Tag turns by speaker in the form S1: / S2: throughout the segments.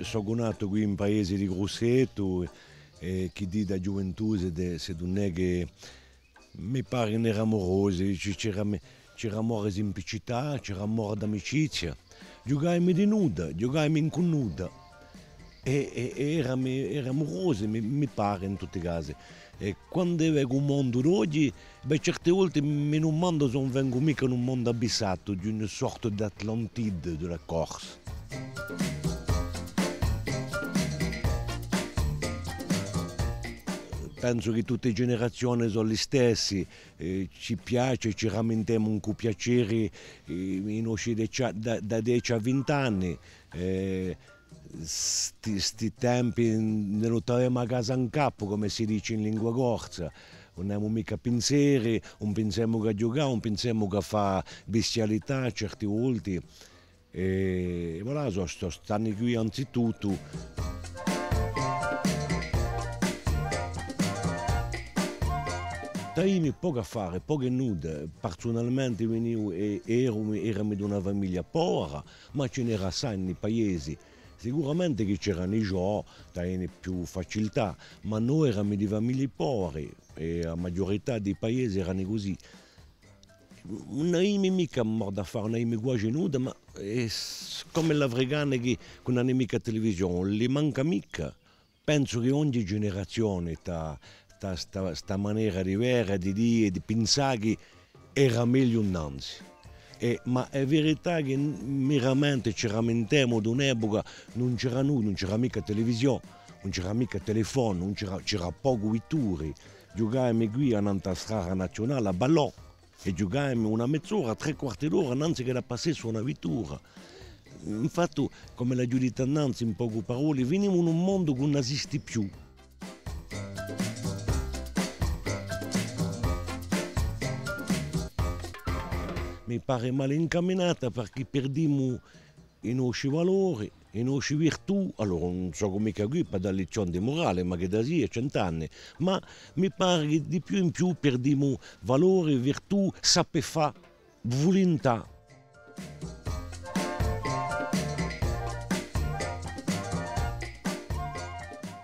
S1: Sono nato qui in paese di Grosseto e chi di da gioventù se non è che mi pare che era amorosi, c'era amore di semplicità, c'era amore d'amicizia, giocavamo di nuda, giocavamo in connuda e era amorosi, mi pare in tutti i casi. E quando vedo un mondo d'oggi, beh, certe volte in un mondo non vengo mica in un mondo abissato, di una sorta di Atlantide della Corse. Penso che tutte le generazioni sono le stesse, ci piace, ci rammentiamo con piacere in uscita da 10 a 20 anni. Sti tempi non avevamo a casa in capo, come si dice in lingua corsa. Non abbiamo mica pensieri, non pensiamo a giocare, non pensiamo a fare bestialità certe volte. E voilà, stanno qui anzitutto. Taimi poco a fare, poco e nuda. Personalmente eravamo di una famiglia povera, ma ce n'era assai nei paesi. Sicuramente che c'erano i giochi, avevano più facilità, ma noi eravamo di famiglie povere e la maggiorità dei paesi erano così. Non abbiamo mica modo da fare, non abbiamo quasi nuda, ma è come l'africana che non ha mica televisione, gli manca mica. Penso che ogni generazione sta maniera di vera, di dire, di pensare che era meglio innanzi. Ma è verità che veramente ci rammentiamo di un'epoca, non c'era nulla, non c'era mica televisione, non c'era mica telefono, c'era poco vetture. Giocavamo qui a strada nazionale a ballò e giocavamo una mezz'ora, tre quarti d'ora, innanzi che da passare su una vettura. Infatti, come la giudita innanzi, in poche parole, veniamo in un mondo che non esiste più. Mi pare male incamminata perché perdiamo i nostri valori, i nostri virtù. Allora, non so come qui per dare lezione di morale, ma che da sì è 100 anni. Ma mi pare che di più in più perdiamo valori, virtù, saper fare, volontà.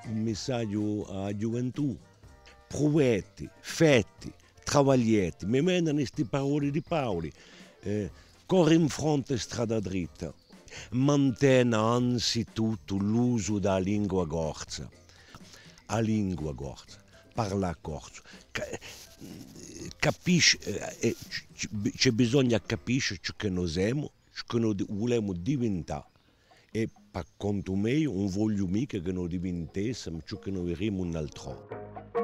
S1: Un messaggio alla gioventù: provate, fate, travagliate. Mi vengono queste parole di Paoli. Corri in fronte strada dritta. Mantenga anzitutto l'uso della lingua corsa. La lingua corsa, parla corso. Capisci, c'è bisogno di capire ciò che noi siamo, ciò che noi vogliamo diventare. E per conto mio non voglio mica che noi diventassimo ciò che noi verremo un altro.